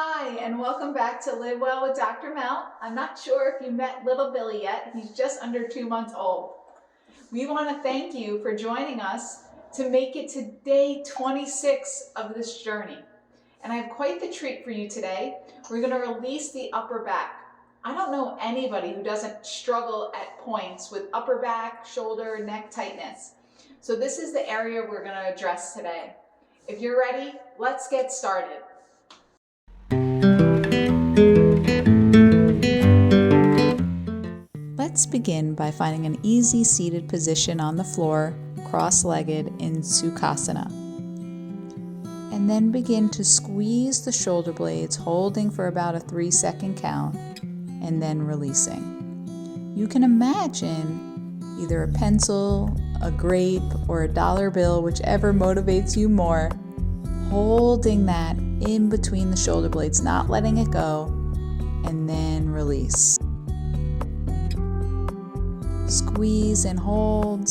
Hi, and welcome back to Live Well with Dr. Mel. I'm not sure if you met little Billy yet. He's just under 2 months old. We want to thank you for joining us to make it to day 26 of this journey. And I have quite the treat for you today. We're going to release the upper back. I don't know anybody who doesn't struggle at points with upper back, shoulder, neck tightness. So this is the area we're going to address today. If you're ready, let's get started. Let's begin by finding an easy seated position on the floor, cross-legged in Sukhasana. And then begin to squeeze the shoulder blades, holding for about a 3-second count, and then releasing. You can imagine either a pencil, a grape, or a dollar bill, whichever motivates you more, holding that in between the shoulder blades, not letting it go, and then release. Squeeze and hold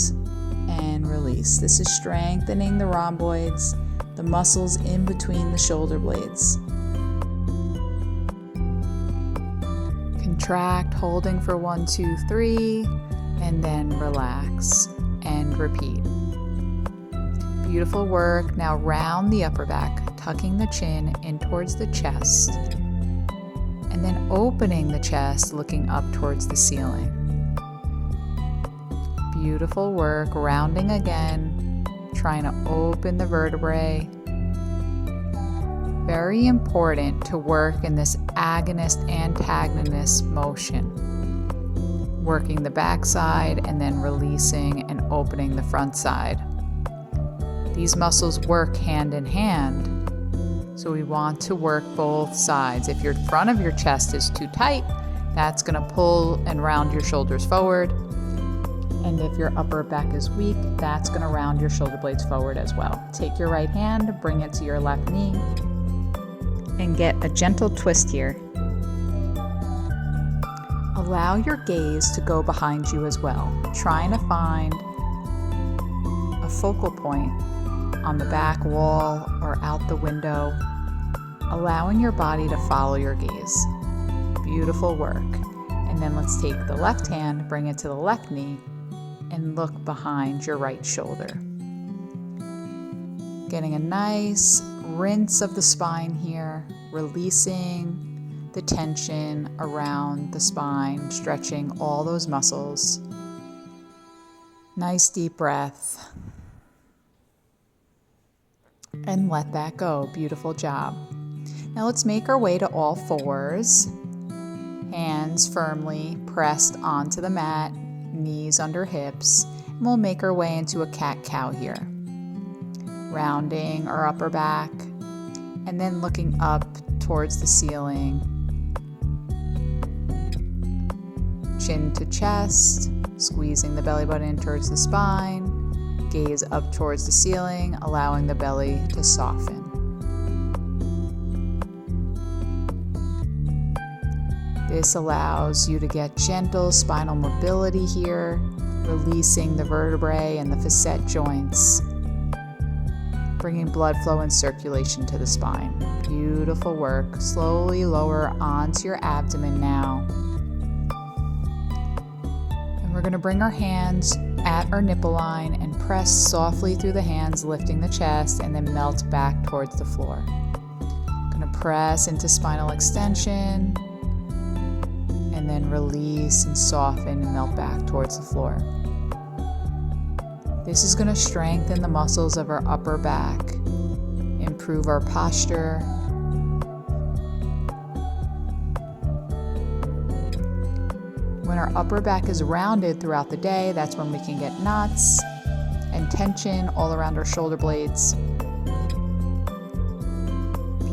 and release. This is strengthening the rhomboids, the muscles in between the shoulder blades. Contract, holding for 1, 2, 3, and then relax and repeat. Beautiful work. Now round the upper back, tucking the chin in towards the chest, and then opening the chest, looking up towards the ceiling. Beautiful work, rounding again, trying to open the vertebrae. Very important to work in this agonist-antagonist motion. Working the back side and then releasing and opening the front side. These muscles work hand in hand, so we want to work both sides. If your front of your chest is too tight, that's going to pull and round your shoulders forward. And if your upper back is weak, that's going to round your shoulder blades forward as well. Take your right hand, bring it to your left knee, and get a gentle twist here. Allow your gaze to go behind you as well, trying to find a focal point on the back wall or out the window, allowing your body to follow your gaze. Beautiful work. And then let's take the left hand, bring it to the left knee, and look behind your right shoulder. Getting a nice rinse of the spine here, releasing the tension around the spine, stretching all those muscles. Nice deep breath. And let that go. Beautiful job. Now let's make our way to all fours. Hands firmly pressed onto the mat, knees under hips, and we'll make our way into a cat-cow here. Rounding our upper back, and then looking up towards the ceiling. Chin to chest, squeezing the belly button in towards the spine, gaze up towards the ceiling, allowing the belly to soften. This allows you to get gentle spinal mobility here, releasing the vertebrae and the facet joints, bringing blood flow and circulation to the spine. Beautiful work. Slowly lower onto your abdomen now. And we're going to bring our hands at our nipple line and press softly through the hands, lifting the chest, and then melt back towards the floor. Going to press into spinal extension, and then release and soften and melt back towards the floor. This is going to strengthen the muscles of our upper back, improve our posture. When our upper back is rounded throughout the day, that's when we can get knots and tension all around our shoulder blades.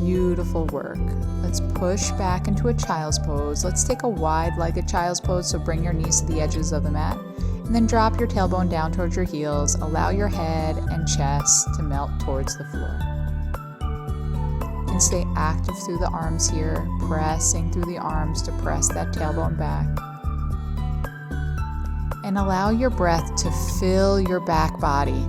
Beautiful work. Let's push back into a child's pose. Let's take a wide-legged child's pose, so bring your knees to the edges of the mat, and then drop your tailbone down towards your heels. Allow your head and chest to melt towards the floor. You can stay active through the arms here, pressing through the arms to press that tailbone back. And allow your breath to fill your back body,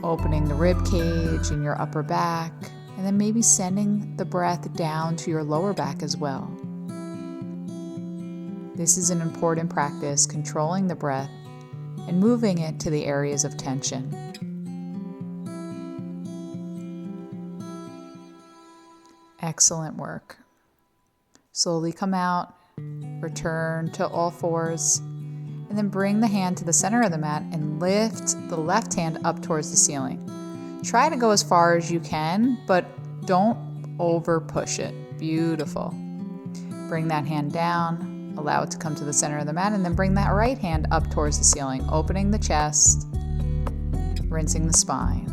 opening the rib cage and your upper back, And then maybe sending the breath down to your lower back as well. This is an important practice, controlling the breath and moving it to the areas of tension. Excellent work. Slowly come out, return to all fours, and then bring the hand to the center of the mat and lift the left hand up towards the ceiling. Try to go as far as you can, but don't over push it. Beautiful. Bring that hand down, allow it to come to the center of the mat, and then bring that right hand up towards the ceiling, opening the chest, rinsing the spine.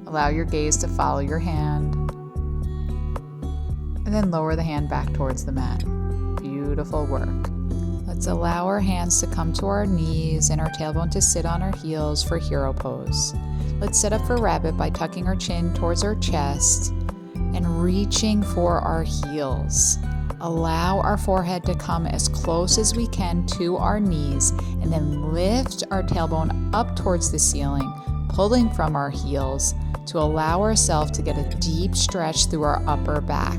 Allow your gaze to follow your hand, and then lower the hand back towards the mat. Beautiful work. Let's allow our hands to come to our knees and our tailbone to sit on our heels for hero pose. Let's set up for rabbit by tucking our chin towards our chest and reaching for our heels. Allow our forehead to come as close as we can to our knees, and then lift our tailbone up towards the ceiling, pulling from our heels to allow ourselves to get a deep stretch through our upper back.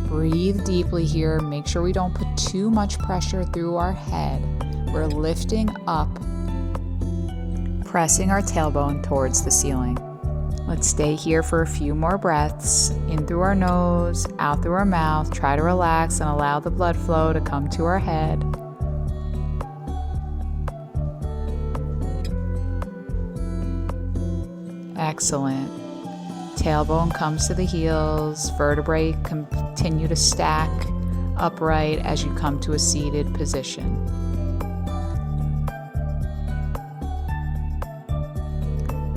Breathe deeply here. Make sure we don't put too much pressure through our head. We're lifting up, pressing our tailbone towards the ceiling. Let's stay here for a few more breaths. In through our nose, out through our mouth. Try to relax and allow the blood flow to come to our head. Excellent. Tailbone comes to the heels, vertebrae continue to stack upright as you come to a seated position.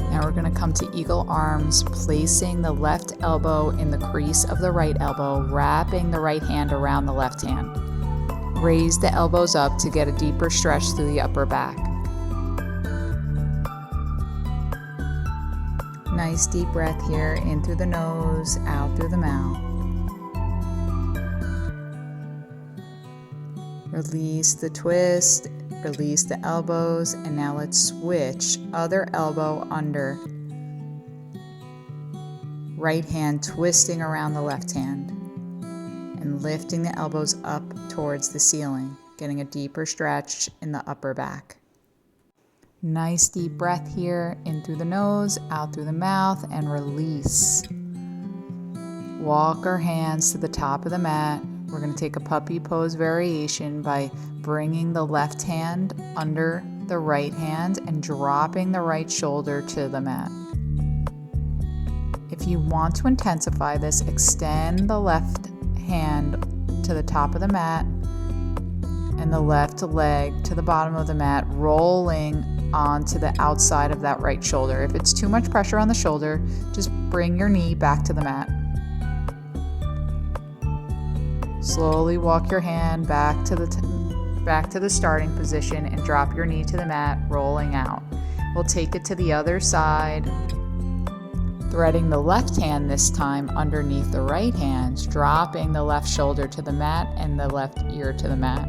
Now we're going to come to eagle arms, placing the left elbow in the crease of the right elbow, wrapping the right hand around the left hand. Raise the elbows up to get a deeper stretch through the upper back. Nice deep breath here, in through the nose, out through the mouth. Release the twist, release the elbows, and now let's switch. Other elbow under. Right hand twisting around the left hand and lifting the elbows up towards the ceiling, getting a deeper stretch in the upper back. Nice deep breath here, in through the nose, out through the mouth, and release. Walk our hands to the top of the mat. We're going to take a puppy pose variation by bringing the left hand under the right hand and dropping the right shoulder to the mat. If you want to intensify this, extend the left hand to the top of the mat and the left leg to the bottom of the mat, rolling onto the outside of that right shoulder. If it's too much pressure on the shoulder, just bring your knee back to the mat. Slowly walk your hand back to the starting position and drop your knee to the mat, rolling out. We'll take it to the other side, threading the left hand this time underneath the right hand, dropping the left shoulder to the mat and the left ear to the mat.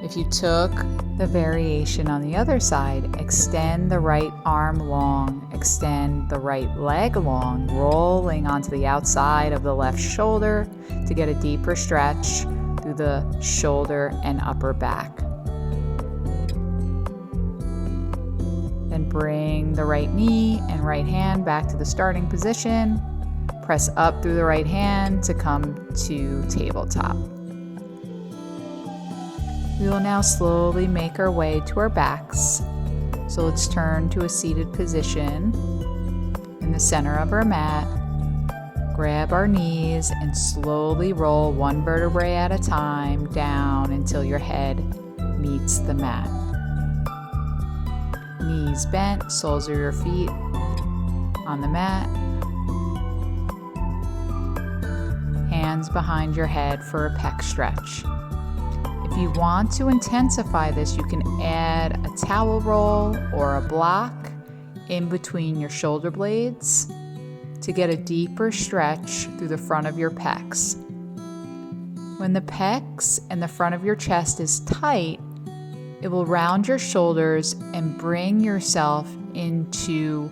If you took the variation on the other side, extend the right arm long, extend the right leg long, rolling onto the outside of the left shoulder to get a deeper stretch through the shoulder and upper back. Then bring the right knee and right hand back to the starting position. Press up through the right hand to come to tabletop. We will now slowly make our way to our backs. So let's turn to a seated position in the center of our mat. Grab our knees and slowly roll one vertebrae at a time down until your head meets the mat. Knees bent, soles of your feet on the mat. Hands behind your head for a pec stretch. If you want to intensify this, you can add a towel roll or a block in between your shoulder blades to get a deeper stretch through the front of your pecs. When the pecs and the front of your chest is tight, it will round your shoulders and bring yourself into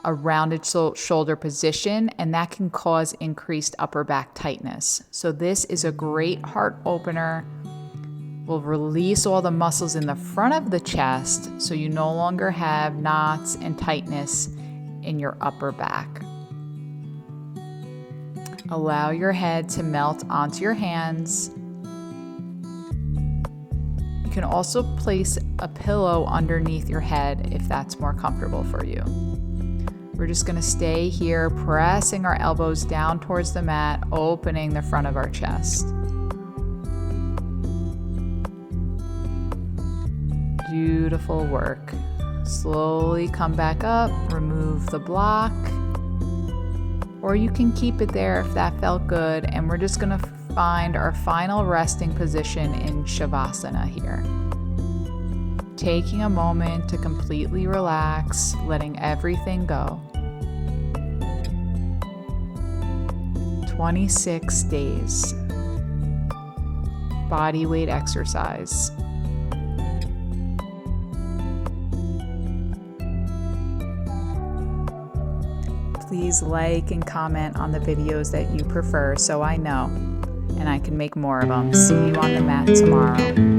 a rounded shoulder position, and that can cause increased upper back tightness. So this is a great heart opener. Will release all the muscles in the front of the chest so you no longer have knots and tightness in your upper back. Allow your head to melt onto your hands. You can also place a pillow underneath your head if that's more comfortable for you. We're just going to stay here, pressing our elbows down towards the mat, opening the front of our chest. Beautiful work. Slowly come back up, remove the block, or you can keep it there if that felt good. And we're just going to find our final resting position in Shavasana here. Taking a moment to completely relax, letting everything go. 26 days. Body weight exercise. Please like and comment on the videos that you prefer so I know and I can make more of them. See you on the mat tomorrow.